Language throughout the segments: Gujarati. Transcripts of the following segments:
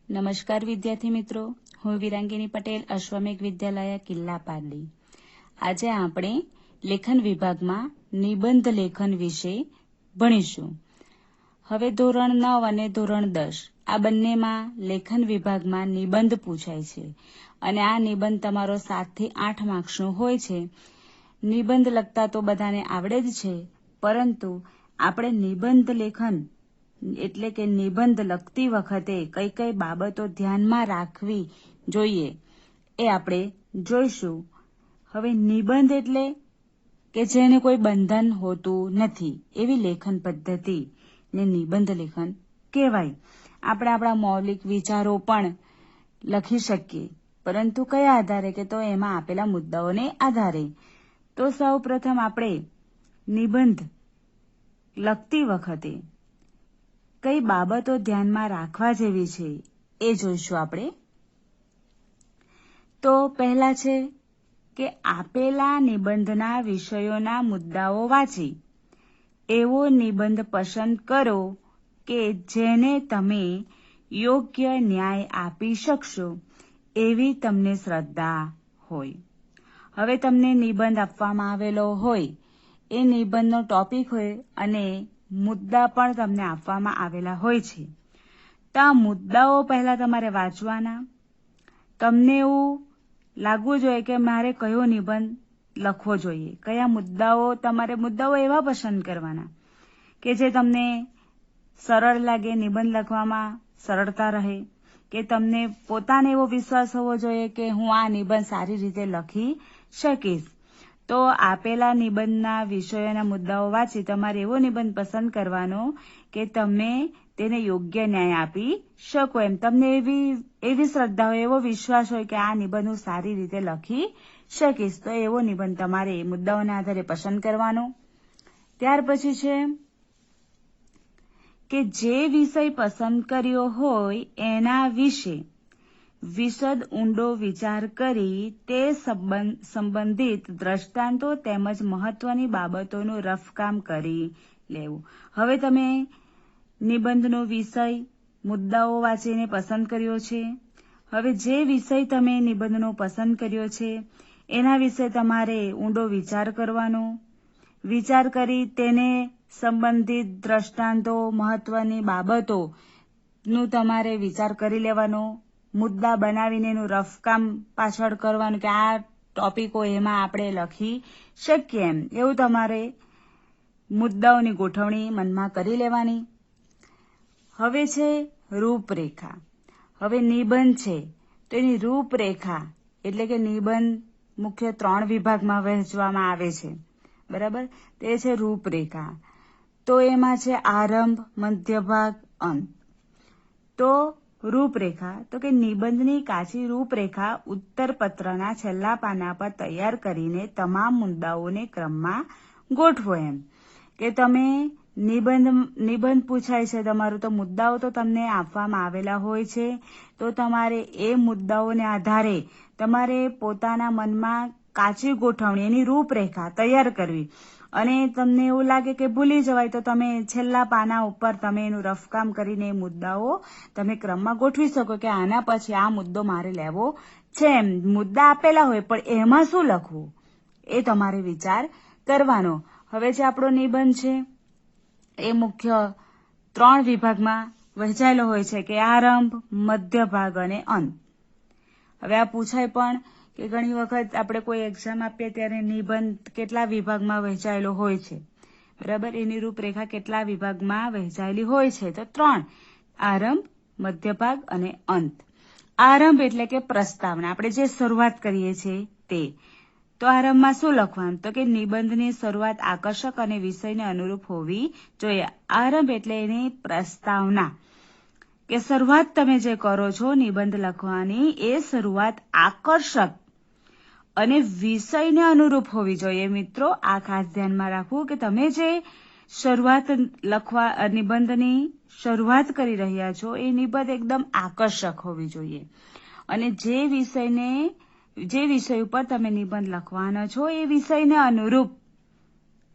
નમસ્કાર વિદ્યાર્થી મિત્રો, હું વિરાંગીની પટેલ, અશ્વમેઘ વિદ્યાલય કિલ્લા પારડી. આજે આપણે લેખન વિભાગમાં નિબંધ લેખન વિશે ભણીશું. હવે ધોરણ 9 અને ધોરણ 10 આ બંનેમાં લેખન વિભાગમાં નિબંધ પૂછાય છે અને આ નિબંધ તમારો 7 થી 8 માર્ક્સનો હોય છે. નિબંધ લખતા તો બધાને આવડે જ છે, પરંતુ આપણે નિબંધ લેખન એટલે કે નિબંધ લખતી વખતે કઈ કઈ બાબતો ધ્યાનમાં રાખવી જોઈએ એ આપણે જોઈશું. હવે નિબંધ એટલે કે જેને કોઈ બંધન હોતું નથી એવી લેખન પદ્ધતિ ને નિબંધ લેખન કહેવાય. આપણે આપણા મૌલિક વિચારો પણ લખી શકીએ, પરંતુ કયા આધારે? કે તો એમાં આપેલા મુદ્દાઓને આધારે. તો સૌ પ્રથમ આપણે નિબંધ લખતી વખતે કઈ બાબતો ધ્યાનમાં રાખવા જેવી છે એ જોઈશું આપણે. તો પહેલા છે કે આપેલા નિબંધના વિષયોના મુદ્દાઓ વાંચી એવો નિબંધ પસંદ કરો કે જેને તમે યોગ્ય ન્યાય આપી શકશો એવી તમને શ્રદ્ધા હોય. હવે તમને નિબંધ આપવામાં આવેલો હોય, એ નિબંધનો ટોપિક હોય અને મુદ્દા પણ તમને આપવામાં આવેલા હોય છે. તો આ મુદ્દાઓ પહેલા તમારે વાંચવાના. તમને એવું લાગવું જોઈએ કે મારે કયો નિબંધ લખવો જોઈએ, કયા મુદ્દાઓ. તમારે મુદ્દાઓ એવા પસંદ કરવાના કે જે તમને સરળ લાગે, નિબંધ લખવામાં સરળતા રહે, કે તમને પોતાને એવો વિશ્વાસ હોવો જોઈએ કે હું આ નિબંધ સારી રીતે લખી શકીશ. તો આપેલા નિબંધના વિષયોના મુદ્દાઓ વાંચી તમારે એવો નિબંધ પસંદ કરવાનો કે તમે તેને યોગ્ય ન્યાય આપી શકો એમ. તમને એવી શ્રદ્ધા હોય, એવો વિશ્વાસ હોય કે આ નિબંધ હું સારી રીતે લખી શકીશ. તો એવો નિબંધ તમારે મુદ્દાઓના આધારે પસંદ કરવાનો. ત્યાર પછી છે કે જે વિષય પસંદ કર્યો હોય એના વિશે વિશદ ઊંડો વિચાર કરી તે સંબંધિત દ્રષ્ટાંતો તેમજ મહત્વની બાબતોનું રફકામ કરી લેવું. હવે તમે નિબંધનો વિષય મુદ્દાઓ વાંચીને પસંદ કર્યો છે. હવે જે વિષય તમે નિબંધનો પસંદ કર્યો છે એના વિશે તમારે ઊંડો વિચાર કરવાનો. વિચાર કરી તેને સંબંધિત દ્રષ્ટાંતો, મહત્વની બાબતોનું તમારે વિચાર કરી લેવાનો. મુદ્દા બનાવીને એનું રફકામ પાછળ કરવાનું કે આ ટોપિકો એમાં આપણે લખી શકીએ એમ. એવું તમારે મુદ્દાઓની ગોઠવણી મનમાં કરી લેવાની. હવે છે રૂપરેખા. હવે નિબંધ છે તો એની રૂપરેખા એટલે કે નિબંધ મુખ્ય 3 વિભાગમાં વહેંચવામાં આવે છે, બરાબર? તે છે રૂપરેખા. તો એમાં છે આરંભ, મધ્યભાગ, અંત. તો રૂપરેખા તો કે નિબંધની કાચી રૂપરેખા ઉત્તરપત્રના છેલ્લા પાના પર તૈયાર કરીને તમામ મુદ્દાઓને ક્રમમાં ગોઠવો એમ. કે તમે નિબંધ પૂછાય છે તમારું, તો મુદ્દાઓ તો તમને આપવામાં આવેલા હોય છે. તો તમારે એ મુદ્દાઓને આધારે તમારે પોતાના મનમાં કાચી ગોઠવણી, એની રૂપરેખા તૈયાર કરવી. અને તમને એવું લાગે કે ભૂલી જવાય તો તમે છેલ્લા પાના ઉપર તમે એનું રફકામ કરીને એ મુદ્દાઓ તમે ક્રમમાં ગોઠવી શકો કે આના પછી આ મુદ્દો મારે લેવો છે એમ. મુદ્દા આપેલા હોય પણ એમાં શું લખવું એ તમારે વિચાર કરવાનો. હવે જે આપણો નિબંધ છે એ મુખ્ય 3 વિભાગમાં વહેંચાયેલો હોય છે કે આરંભ, મધ્યભાગ અને અંત. હવે આ પૂછાય પણ કે ઘણી વખત આપણે કોઈ એક્ઝામ આપીએ ત્યારે નિબંધ કેટલા વિભાગમાં વહેંચાયેલો હોય છે, બરાબર? એની રૂપરેખા કેટલા વિભાગમાં વહેંચાયેલી હોય છે? તો 3: આરંભ, મધ્યભાગ અને અંત. આરંભ એટલે કે પ્રસ્તાવના, આપણે જે શરૂઆત કરીએ છીએ તે. તો આરંભમાં શું લખવાનું? તો કે નિબંધની શરૂઆત આકર્ષક અને વિષયને અનુરૂપ હોવી જોઈએ. આરંભ એટલે એની પ્રસ્તાવના, કે શરૂઆત તમે જે કરો છો નિબંધ લખવાની, એ શરૂઆત આકર્ષક અને વિષયને અનુરૂપ હોવી જોઈએ. મિત્રો, આ ખાસ ધ્યાનમાં રાખવું કે તમે જે શરૂઆત નિબંધની શરૂઆત કરી રહ્યા છો એ નિબંધ એકદમ આકર્ષક હોવી જોઈએ. અને જે વિષય ઉપર તમે નિબંધ લખવાના છો એ વિષયને અનુરૂપ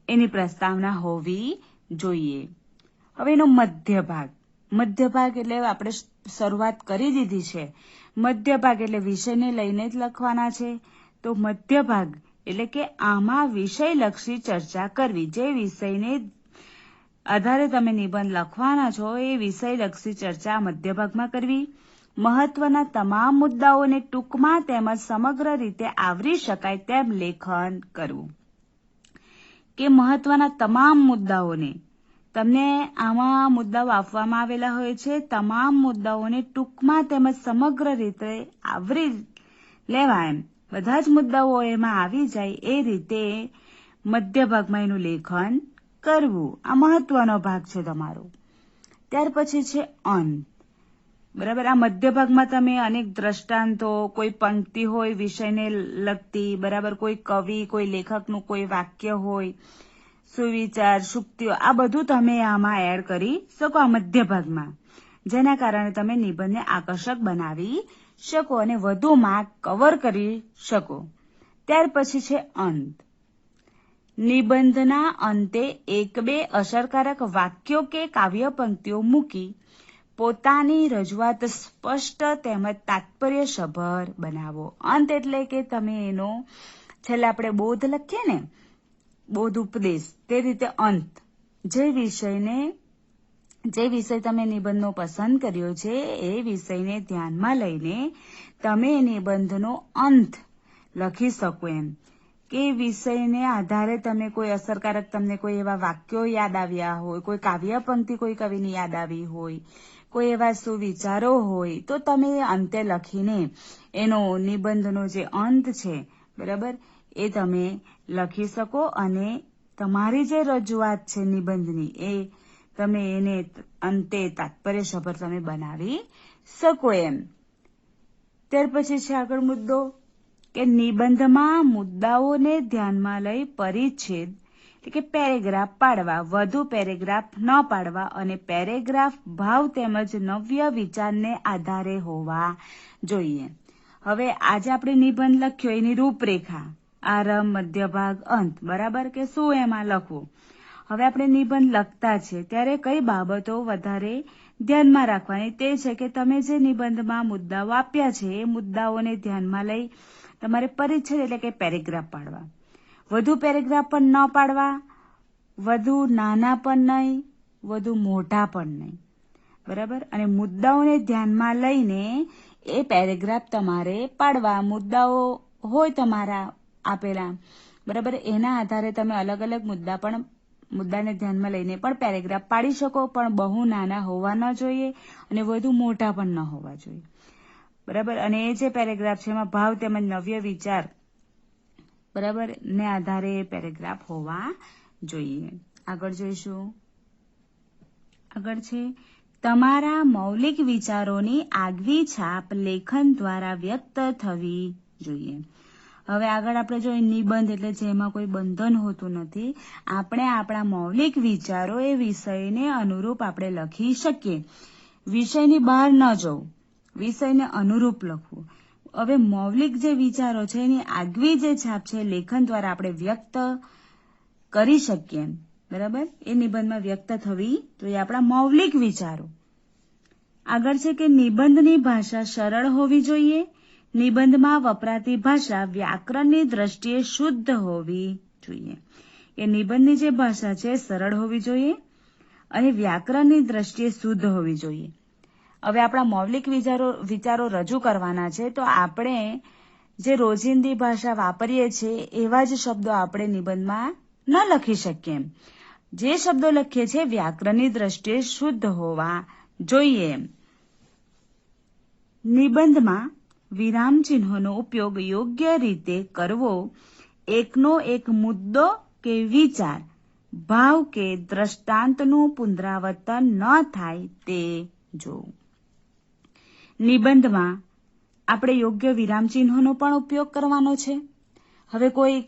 એની પ્રસ્તાવના હોવી જોઈએ. હવે એનો મધ્ય ભાગ. મધ્ય ભાગ એટલે આપણે શરૂઆત કરી દીધી છે. મધ્ય ભાગ એટલે વિષયને લઈને જ લખવાના છે. તો મધ્ય ભાગ એટલે કે આમાં વિષયલક્ષી ચર્ચા કરવી. જે વિષયને આધારે તમે નિબંધ લખવાના છો એ વિષયલક્ષી ચર્ચા મધ્ય ભાગમાં કરવી. મહત્વના તમામ મુદ્દાઓને ટૂંકમાં તેમજ સમગ્ર રીતે આવરી શકાય તેમ લેખન કરવું. કે મહત્વના તમામ મુદ્દાઓને, તમને આમાં મુદ્દાઓ આપવામાં આવેલા હોય છે, તમામ મુદ્દાઓને ટૂંકમાં તેમજ સમગ્ર રીતે આવરી લેવા, એમ બધા જ મુદ્દાઓ એમાં આવી જાય એ રીતે મધ્ય ભાગમાં એનું લેખન કરવું. આ મહત્વનો ભાગ છે તમારો. ત્યાર પછી છે અંત. બરાબર, આ મધ્ય ભાગમાં તમે અનેક દ્રષ્ટાંતો, કોઈ પંક્તિ હોય વિષયને લગતી, બરાબર, કોઈ કવિ, કોઈ લેખકનું કોઈ વાક્ય હોય, સુવિચાર, સુક્તિઓ, આ બધું તમે આમાં એડ કરી શકો આ મધ્ય ભાગમાં, જેના કારણે તમે નિબંધને આકર્ષક બનાવી શકો અને વધુ માર્ક કવર કરી શકો. ત્યાર પછી છે અંત. નિબંધના અંતે એક બે અસરકારક વાક્યો કે કાવ્ય પંક્તિઓ મૂકી પોતાની રજૂઆત સ્પષ્ટ તેમજ તાત્પર્યસભર બનાવો. અંત એટલે કે તમે એનો છેલ્લે આપણે બોધ લખીએ ને, બોધ ઉપદેશ, તે રીતે અંત. જે વિષય તમે નિબંધનો પસંદ કર્યો છે એ વિષયને ધ્યાનમાં લઈને તમે નિબંધનો અંત લખી શકો. એમ કે વિષયને આધારે તમે કોઈ અસરકારક, તમને કોઈ એવા વાક્યો યાદ આવ્યા હોય, કોઈ કાવ્ય પંક્તિ કોઈ કવિની યાદ આવી હોય, કોઈ એવા સુવિચારો હોય, તો તમે અંતે લખીને એનો નિબંધનો જે અંત છે, બરાબર, એ તમે લખી શકો અને તમારી જે રજૂઆત છે નિબંધની એ તમે એને અંતે તાત્પર્યસભર તમે બનાવી શકો. એમ ત્યાર પછી છે આગળ મુદ્દો કે નિબંધમાં મુદ્દાઓને ધ્યાનમાં લઈ પરિચ્છેદ એટલે કે પેરેગ્રાફ પાડવા, વધુ પેરેગ્રાફ ન પાડવા અને પેરેગ્રાફ ભાવ તેમજ નવ્ય વિચારને આધારે હોવા જોઈએ. હવે આજે આપણે નિબંધ લખ્યો એની રૂપરેખા, આરંભ, મધ્ય ભાગ, અંત, બરાબર, કે શું એમાં લખવું. હવે આપણે નિબંધ લખતા છે ત્યારે કઈ બાબતો વધારે ધ્યાનમાં રાખવાની, તે છે કે તમે જે નિબંધમાં મુદ્દાઓ આપ્યા છે એ મુદ્દાઓને ધ્યાનમાં લઈ તમારે પરિચ્છેદ એટલે કે પેરેગ્રાફ પાડવા. વધુ પેરેગ્રાફ પણ ન પાડવા, વધુ નાના પણ નહીં, વધુ મોટા પણ નહીં, બરાબર. અને મુદ્દાઓને ધ્યાનમાં લઈને એ પેરેગ્રાફ તમારે પાડવા. મુદ્દાઓ હોય તમારા આપેલા, બરાબર, એના આધારે તમે અલગ અલગ મુદ્દાને ધ્યાનમાં લઈને પણ પેરેગ્રાફ પાડી શકો, પણ બહુ નાના હોવા ન જોઈએ અને વધુ મોટા પણ ન હોવા જોઈએ, બરાબર. અને એ જે પેરેગ્રાફ છે એમાં ભાવ તેમજ નવ્ય વિચાર, બરાબર, ને આધારે પેરેગ્રાફ હોવા જોઈએ. આગળ જોઈશું. આગળ છે તમારા મૌલિક વિચારોની આગવી છાપ લેખન દ્વારા વ્યક્ત થવી જોઈએ. હવે આગળ આપણે જોઈએ નિબંધ એટલે જેમાં કોઈ બંધન હોતું નથી. આપણે આપણા મૌલિક વિચારો એ વિષયને અનુરૂપ આપણે લખી શકીએ. વિષયની બહાર ન જવું, વિષયને અનુરૂપ લખવું. હવે મૌલિક જે વિચારો છે એની આગવી જે છાપ છે લેખન દ્વારા આપણે વ્યક્ત કરી શકીએ, બરાબર. એ નિબંધમાં વ્યક્ત થવી જોઈએ આપણા મૌલિક વિચારો. આગળ છે કે નિબંધની ભાષા સરળ હોવી જોઈએ. નિબંધમાં વપરાતી ભાષા વ્યાકરણની દ્રષ્ટિએ શુદ્ધ હોવી જોઈએ. એ નિબંધની જે ભાષા છે સરળ હોવી જોઈએ અને વ્યાકરણની દ્રષ્ટિએ શુદ્ધ હોવી જોઈએ. હવે આપણા મૌલિક વિચારો રજૂ કરવાના છે, તો આપણે જે રોજિંદી ભાષા વાપરીએ છીએ એવા જ શબ્દો આપણે નિબંધમાં ન લખી શકીએ. જે શબ્દો લખીએ છીએ વ્યાકરણની દ્રષ્ટિએ શુદ્ધ હોવા જોઈએ. નિબંધમાં વિરામ ચિહ્નોનો ઉપયોગ યોગ્ય રીતે કરવો. એકનો એક મુદ્દો કે વિચાર, ભાવ કે દ્રષ્ટાંતનું પુનરાવર્તન ન થાય તે જોવું. નિબંધમાં આપણે યોગ્ય વિરામ ચિહ્નોનો પણ ઉપયોગ કરવાનો છે. હવે કોઈ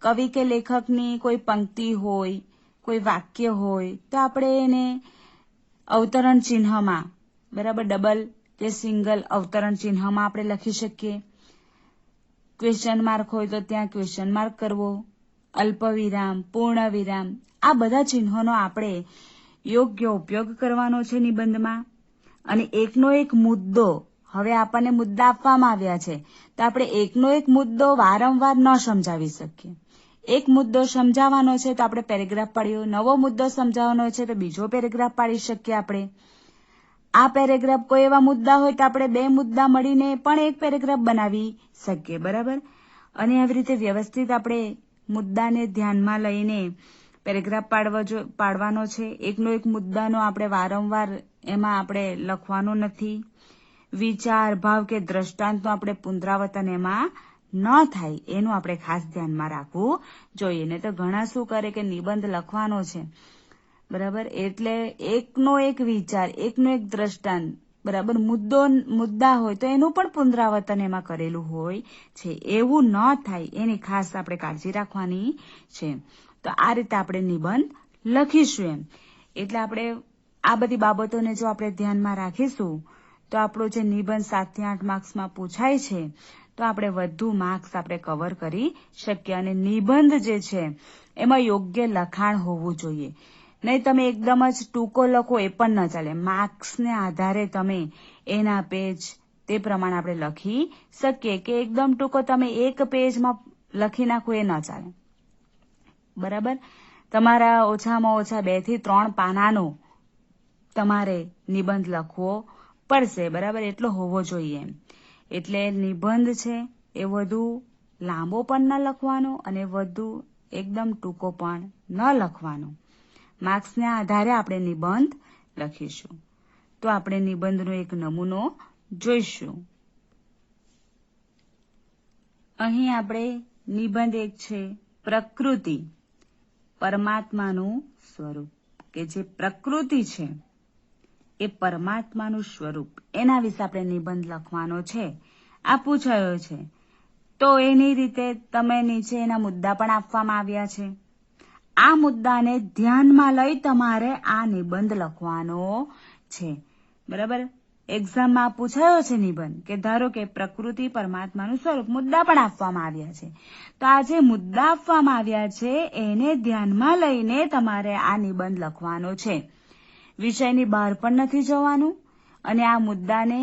કવિ કે લેખકની કોઈ પંક્તિ હોય, કોઈ વાક્ય હોય, તો આપણે એને અવતરણ ચિહ્નમાં, બરાબર, ડબલ કે સિંગલ અવતરણ ચિહ્નમાં આપણે લખી શકીએ. ક્વેશ્ચન માર્ક હોય તો ત્યાં ક્વેશ્ચન માર્ક કરવો, અલ્પ વિરામ, પૂર્ણ વિરામ, આ બધા ચિહ્નોનો આપણે યોગ્ય ઉપયોગ કરવાનો છે નિબંધમાં. અને એકનો એક મુદ્દો, હવે આપણને મુદ્દા આપવામાં આવ્યા છે તો આપણે એકનો એક મુદ્દો વારંવાર ન સમજાવી શકીએ. એક મુદ્દો સમજાવવાનો છે તો આપણે પેરેગ્રાફ પાડ્યો, નવો મુદ્દો સમજાવવાનો છે તો બીજો પેરેગ્રાફ પાડી શકીએ આપણે. આ પેરેગ્રાફ કોઈ એવા મુદ્દા હોય તો આપણે 2 મુદ્દા મળીને પણ એક પેરેગ્રાફ બનાવી શકીએ, બરાબર. અને આવી રીતે વ્યવસ્થિત આપણે મુદ્દાને ધ્યાનમાં લઈને પેરેગ્રાફ પાડવાનો છે. એકનો એક મુદ્દાનો આપણે વારંવાર એમાં આપણે લખવાનો નથી. વિચાર, ભાવ કે દ્રષ્ટાંતનું આપણે પુનરાવર્તન એમાં ન થાય એનું આપણે ખાસ ધ્યાનમાં રાખવું જોઈએ. ને તો ઘણા શું કરે કે નિબંધ લખવાનો છે, બરાબર, એટલે એકનો એક વિચાર, એકનો એક દ્રષ્ટાંત, બરાબર, મુદ્દા હોય તો એનું પણ પુનરાવર્તન એમાં કરેલું હોય છે. એવું ન થાય એની ખાસ આપણે કાળજી રાખવાની છે. તો આ રીતે આપણે નિબંધ લખીશું એમ. એટલે આપણે આ બધી બાબતોને જો આપણે ધ્યાનમાં રાખીશું તો આપણો જે નિબંધ 7 થી 8 માર્ક્સમાં પૂછાય છે તો આપણે વધુ માર્ક્સ આપણે કવર કરી શકીએ. અને નિબંધ જે છે એમાં યોગ્ય લખાણ હોવું જોઈએ. નહીં તમે એકદમ જ ટૂંકો લખો એ પણ ન ચાલે. માર્ક્સને આધારે તમે એના પેજ તે પ્રમાણે આપણે લખી શકીએ. કે એકદમ ટૂંકો તમે 1 પેજમાં લખી નાખો એ ન ચાલે, બરાબર. તમારા ઓછામાં ઓછા 2 થી 3 પાનાનો તમારે નિબંધ લખવો પડશે, બરાબર, એટલો હોવો જોઈએ એમ. એટલે નિબંધ છે એ વધુ લાંબો પણ ન લખવાનો અને વધુ એકદમ ટૂંકો પણ ન લખવાનો. માર્ક્સને આધારે આપણે નિબંધ લખીશું. તો આપણે નિબંધનો એક નમૂનો જોઈશું. અહીં આપણે નિબંધ એક છે પ્રકૃતિ, પરમાત્માનું સ્વરૂપ. કે જે પ્રકૃતિ છે એ પરમાત્માનું સ્વરૂપ, એના વિશે આપણે નિબંધ લખવાનો છે. આ પૂછાયો છે તો એની રીતે તમે નીચે એના મુદ્દા પણ આપવામાં આવ્યા છે. આ મુદ્દાને ધ્યાનમાં લઈ તમારે આ નિબંધ લખવાનો છે, બરાબર. એક્ઝામમાં પૂછાયો છે નિબંધ કે ધારો કે પ્રકૃતિ પરમાત્માનું સ્વરૂપ, મુદ્દા પણ આપવામાં આવ્યા છે. તો આ જે મુદ્દા આપવામાં આવ્યા છે એને ધ્યાનમાં લઈને તમારે આ નિબંધ લખવાનો છે. વિષયની બહાર પણ નથી જવાનું અને આ મુદ્દાને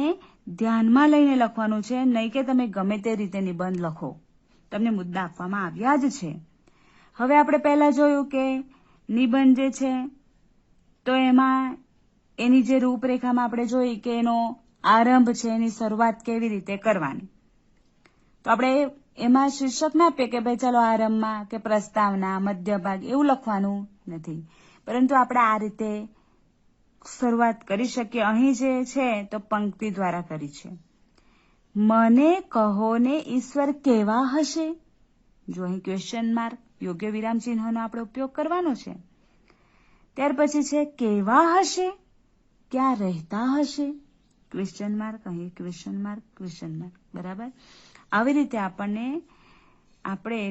ધ્યાનમાં લઈને લખવાનું છે. નહીં કે તમે ગમે તે રીતે નિબંધ લખો, તમને મુદ્દા આપવામાં આવ્યા જ છે. હવે આપણે પહેલા જોયું કે નિબંધ જે છે તો એમાં એની જે રૂપરેખામાં આપણે જોઈ કે એનો આરંભ છે, એની શરૂઆત કેવી રીતે કરવાની. તો આપણે એમાં શીર્ષક ના આપીએ કે ભાઈ ચાલો આરંભમાં કે પ્રસ્તાવના, મધ્યભાગ એવું લખવાનું નથી, પરંતુ આપણે આ રીતે શરૂઆત કરી શકીએ. અહીં જે છે તો પંક્તિ દ્વારા કરી છે. મને કહો ને ઈશ્વર કેવા હશે. જો અહીં ક્વેશ્ચન માર્ક, યોગ્ય વિરામ ચિહ્નનો આપણે ઉપયોગ કરવાનો છે. ત્યાર પછી છે કેવા હશે, ક્યાં રહેતા હશે, ક્વેશ્ચન માર્ક, અહીં ક્વેશ્ચન માર્ક, ક્વેશ્ચન માર્ક, બરાબર. આવી રીતે આપણે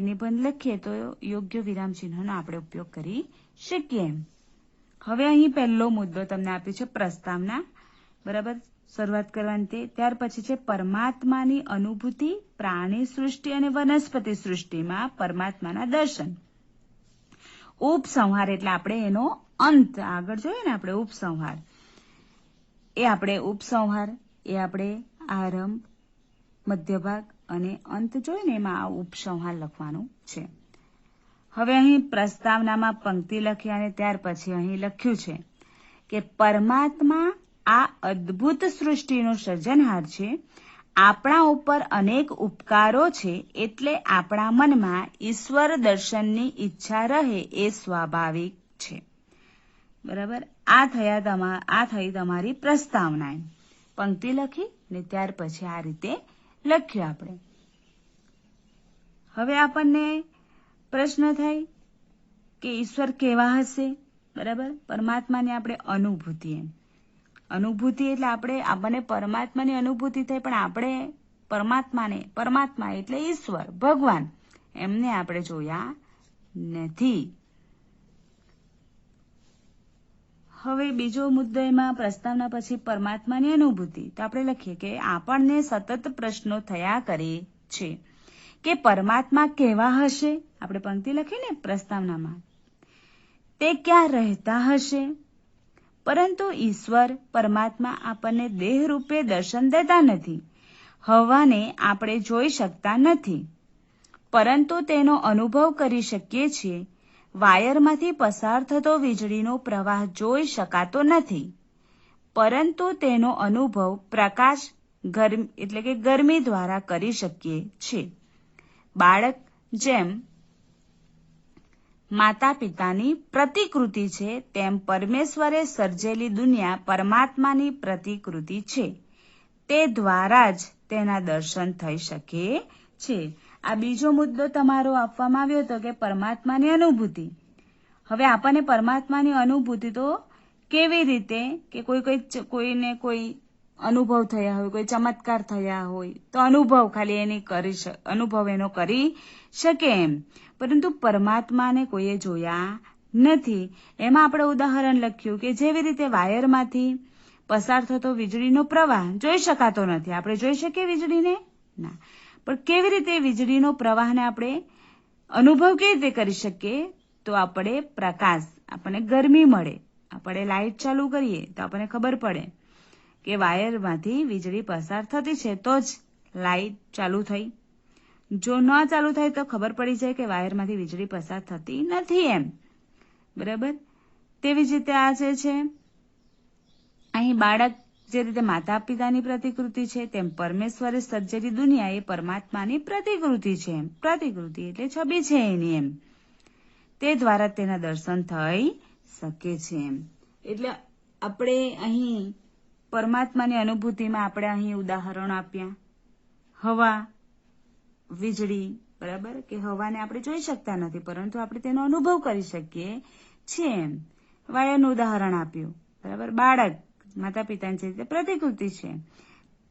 નિબંધ લખીએ તો યોગ્ય વિરામ ચિહ્નનો આપણે ઉપયોગ કરી શકીએ. હવે અહીં પહેલો મુદ્દો તમને આપ્યો છે પ્રસ્તાવના, બરાબર, શરૂઆત કરવાની. ત્યાર પછી છે પરમાત્માની અનુભૂતિ, પ્રાણી સૃષ્ટિ અને વનસ્પતિ સૃષ્ટિમાં પરમાત્માના દર્શન. ઉપસંહાર એટલે આપણે એનો અંત આગળ જોઈએ ને, આપણે ઉપસંહાર એ આપણે આરંભ, મધ્યભાગ અને અંત જોઈએ ને એમાં આ ઉપસંહાર લખવાનું છે. હવે અહીં પ્રસ્તાવનામાં પંક્તિ લખી અને ત્યાર પછી અહીં લખ્યું છે કે પરમાત્મા આ અદ્ભુત સૃષ્ટિનો સર્જનહાર છે. આપણા ઉપર અનેક ઉપકારો છે, એટલે આપણા મનમાં ઈશ્વર દર્શનની ઈચ્છા રહે એ સ્વાભાવિક છે, બરાબર. આ થઈ તમારી પ્રસ્તાવના. પંક્તિ લખી ને ત્યાર પછી આ રીતે લખ્યું આપણે. હવે આપણને પ્રશ્ન થાય કે ઈશ્વર કેવા હશે, બરાબર. પરમાત્માની આપણે અનુભૂતિ, એટલે આપણને પરમાત્માની અનુભૂતિ થાય, પણ આપણે પરમાત્મા એટલે ઈશ્વર, ભગવાન, એમને આપણે જોયા નથી. હવે બીજો મુદ્દો એમાં પ્રસ્તાવના પછી પરમાત્માની અનુભૂતિ. તો આપણે લખીએ કે આપણને સતત પ્રશ્નો થયા કરે છે કે પરમાત્મા કેવા હશે. આપણે પંક્તિ લખીને પ્રસ્તાવનામાં, તે ક્યાં રહેતા હશે, પરંતુ ઈશ્વર પરમાત્મા આપણને દેહ રૂપે દર્શન દેતા નથી. હવાને આપણે જોઈ શકતા નથી, પરંતુ તેનો અનુભવ કરી શકીએ છીએ. વાયરમાંથી પસાર થતો વીજળીનો પ્રવાહ જોઈ શકાતો નથી, પરંતુ તેનો અનુભવ પ્રકાશ એટલે કે ગરમી દ્વારા કરી શકીએ છીએ. બાળક જેમ માતા પિતાની પ્રતિકૃતિ છે, તેમ પરમેશ્વરે સર્જેલી દુનિયા પરમાત્માની પ્રતિકૃતિ છે. તે દ્વારા જ તેના દર્શન થઈ શકે છે. આ બીજો મુદ્દો તમારો આપવામાં આવ્યો હતો કે પરમાત્માની અનુભૂતિ. હવે આપણને પરમાત્માની અનુભૂતિ તો કેવી રીતે કે કોઈને કોઈ અનુભવ થયા હોય, કોઈ ચમત્કાર થયા હોય તો અનુભવ ખાલી અનુભવ એનો કરી શકે એમ, પરંતુ પરમાત્માને કોઈએ જોયા નથી. એમાં આપણે ઉદાહરણ લખ્યું કે જેવી રીતે વાયરમાંથી પસાર થતો વીજળીનો પ્રવાહ જોઈ શકાતો નથી. આપણે જોઈ શકીએ વીજળીને? ના. પણ કેવી રીતે વીજળીનો પ્રવાહને આપણે અનુભવ કેવી રીતે કરી શકીએ? તો આપણે પ્રકાશ, આપણને ગરમી મળે, આપણે લાઇટ ચાલુ કરીએ તો આપણને ખબર પડે કે વાયરમાંથી વીજળી પસાર થતી છે, તો જ લાઇટ ચાલુ થઈ. જો ન ચાલુ થાય તો ખબર પડી જાય કે વાયરમાંથી વીજળી પસાર થતી નથી એમ. બરાબર? તેવી જ રીતે આ જે છે, અહીં બાળક જે રીતે માતા પિતાની પ્રતિકૃતિ છે, તેમ પરમેશ્વરે સર્જેલી દુનિયા એ પરમાત્માની પ્રતિકૃતિ છે. પ્રતિકૃતિ એટલે છબી છે એની એમ. તે દ્વારા તેના દર્શન થઈ શકે છે એમ. એટલે આપણે અહીં પરમાત્માની અનુભૂતિમાં આપણે અહીં ઉદાહરણો આપ્યા. હવા, વીજળી, બરાબર, કે હવાને આપણે જોઈ શકતા નથી, પરંતુ આપણે તેનો અનુભવ કરી શકીએ છીએ એમ. વાયરનું ઉદાહરણ આપ્યું, બરાબર. બાળક માતા પિતાની જે રીતે પ્રતિકૃતિ છે,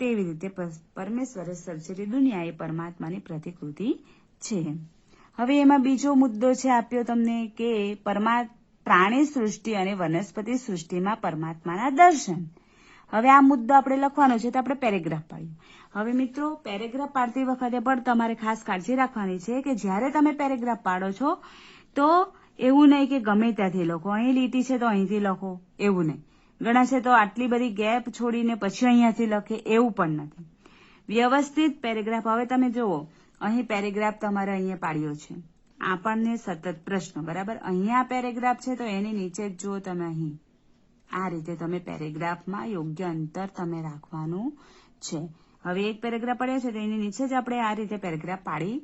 તેવી રીતે પરમેશ્વરે સર્જેલી દુનિયા એ પરમાત્માની પ્રતિકૃતિ છે. હવે એમાં બીજો મુદ્દો છે આપ્યો તમને કે પ્રાણી સૃષ્ટિ અને વનસ્પતિ સૃષ્ટિમાં પરમાત્માના દર્શન. હવે આ મુદ્દો આપણે લખવાનો છે તો આપણે પેરેગ્રાફ પાડ્યું. હવે મિત્રો, પેરેગ્રાફ પાડતી વખતે પણ તમારે ખાસ કાળજી રાખવાની છે કે જ્યારે તમે પેરેગ્રાફ પાડો છો તો એવું નહીં કે ગમે ત્યાંથી લખો, અહીં લીટી છે તો અહીંથી લખો, એવું નહીં. ઘણા છે તો આટલી બધી ગેપ છોડીને પછી અહીંયાથી લખે, એવું પણ નથી. વ્યવસ્થિત પેરેગ્રાફ. હવે તમે જુઓ, અહીં પેરેગ્રાફ તમારે અહીંયા પાડ્યો છે, આપણને સતત પ્રશ્ન, બરાબર. અહીંયા પેરેગ્રાફ છે તો એની નીચે જ જુઓ તમે, અહીં આ રીતે તમે પેરેગ્રાફમાં યોગ્ય અંતર તમે રાખવાનું છે. હવે એક પેરેગ્રાફ પડ્યો છે તો એની નીચે જ આપણે આ રીતે પેરેગ્રાફ પાડી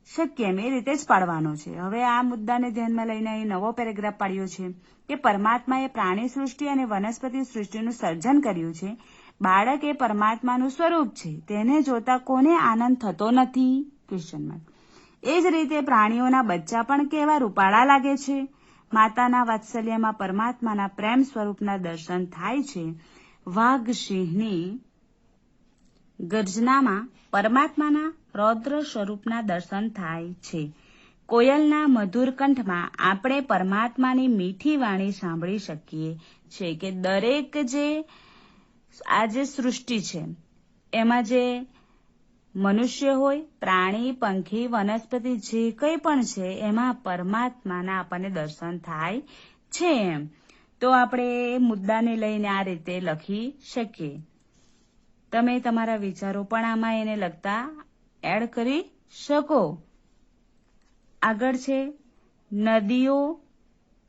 શકીએ એમ, એ રીતે જ પાડવાનો છે. હવે આ મુદ્દાને ધ્યાનમાં લઈને અહીં નવો પેરેગ્રાફ પાડ્યો છે કે પરમાત્માએ પ્રાણી સૃષ્ટિ અને વનસ્પતિ સૃષ્ટિનું સર્જન કર્યું છે. બાળક એ પરમાત્માનું સ્વરૂપ છે, તેને જોતા કોને આનંદ થતો નથી? Question mark. એ જ રીતે પ્રાણીઓના બચ્ચા પણ કેવા રૂપાળા લાગે છે. માતાના વાત્સલ્યમાં પરમાત્માના પ્રેમ સ્વરૂપના દર્શન થાય છે. વાઘ સિંહની ગર્જનામાં પરમાત્માના રૌદ્ર સ્વરૂપના દર્શન થાય છે. કોયલના મધુર કંઠમાં આપણે પરમાત્માની મીઠી વાણી સાંભળી શકીએ છીએ. કે દરેક જે આ જે સૃષ્ટિ છે એમાં જે મનુષ્ય હોય, પ્રાણી, પંખી, વનસ્પતિ જે કંઈ પણ છે એમાં પરમાત્માના આપણને દર્શન થાય છે એમ. તો આપણે મુદ્દાને લઈને આ રીતે લખી શકીએ. તમે તમારા વિચારો પણ આમાં એને લગતા એડ કરી શકો. આગળ છે નદીઓ,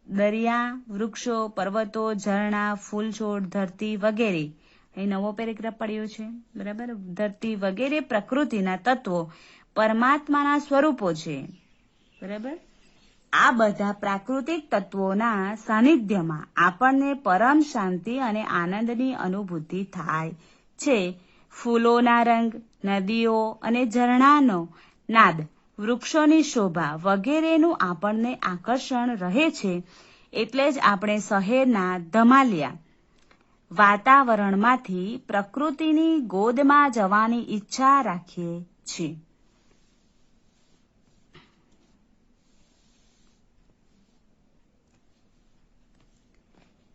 દરિયા, વૃક્ષો, પર્વતો, ઝરણા, ફૂલ છોડ, ધરતી વગેરે. અહીં નવો પેરેગ્રાફ પડ્યો છે, બરાબર. ધરતી વગેરે પ્રકૃતિના તત્વો પરમાત્માના સ્વરૂપો છે, બરાબર. આ બધા પ્રાકૃતિક તત્વોના સાનિધ્યમાં આપણને પરમ શાંતિ અને આનંદની અનુભૂતિ થાય છે. ફૂલોના રંગ, નદીઓ અને ઝરણાનો નાદ, વૃક્ષોની શોભા વગેરેનું આપણને આકર્ષણ રહે છે. એટલે જ આપણે શહેરના ધમાલિયા વાતાવરણમાંથી પ્રકૃતિની ગોદમાં જવાની ઈચ્છા રાખીએ છીએ.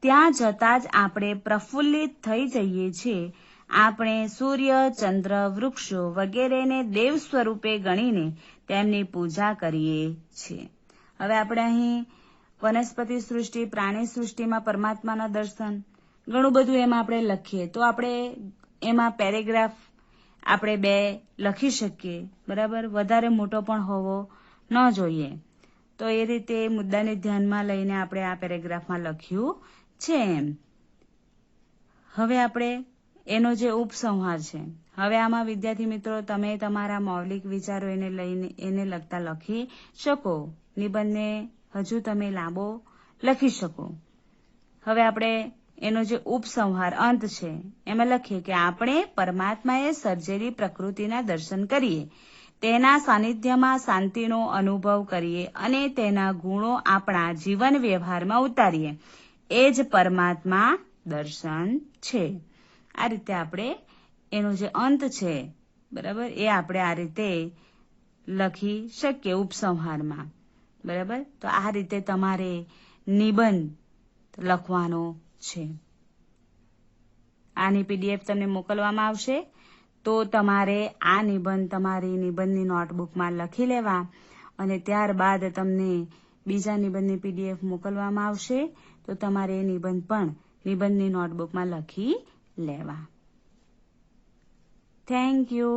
ત્યાં જતાં જ આપણે પ્રફુલ્લિત થઈ જઈએ છીએ. આપણે સૂર્ય, ચંદ્ર, વૃક્ષો વગેરેને દેવ સ્વરૂપે ગણીને તેમની પૂજા કરીએ છીએ. હવે આપણે અહીં વનસ્પતિ સૃષ્ટિ, પ્રાણી સૃષ્ટિમાં પરમાત્માના દર્શન, ઘણું બધું એમાં આપણે લખીએ તો આપણે એમાં પેરેગ્રાફ આપણે 2 લખી શકીએ, બરાબર. વધારે મોટો પણ હોવો ન જોઈએ. તો એ રીતે મુદ્દાને ધ્યાનમાં લઈને આપણે આ પેરેગ્રાફમાં લખ્યું છે એમ. હવે આપણે એનો જે ઉપસંહાર છે, હવે આમાં વિદ્યાર્થી મિત્રો તમે તમારા મૌલિક વિચારો એને લગતા લખી શકો. નિબંધને હજુ તમે લાંબો લખી શકો. હવે આપણે એનો જે ઉપસંહાર અંત છે એમાં લખીએ કે આપણે પરમાત્માએ સર્જેલી પ્રકૃતિના દર્શન કરીએ, તેના સાનિધ્યમાં શાંતિનો અનુભવ કરીએ અને તેના ગુણો આપણા જીવન વ્યવહારમાં ઉતારીએ. એ જ પરમાત્મા દર્શન છે. આ રીતે આપણે એનો જે અંત છે, બરાબર, એ આપણે આ રીતે લખી શકીએ ઉપસંહારમાં, બરાબર. તો આ રીતે તમારે નિબંધ લખવાનો છે. આની PDF તમને મોકલવામાં આવશે, તો તમારે આ નિબંધ તમારી નિબંધની નોટબુકમાં લખી લેવા અને ત્યારબાદ તમને બીજા નિબંધની PDF મોકલવામાં આવશે, તો તમારે એ નિબંધ પણ નિબંધની નોટબુકમાં લખી લેવા. Thank you.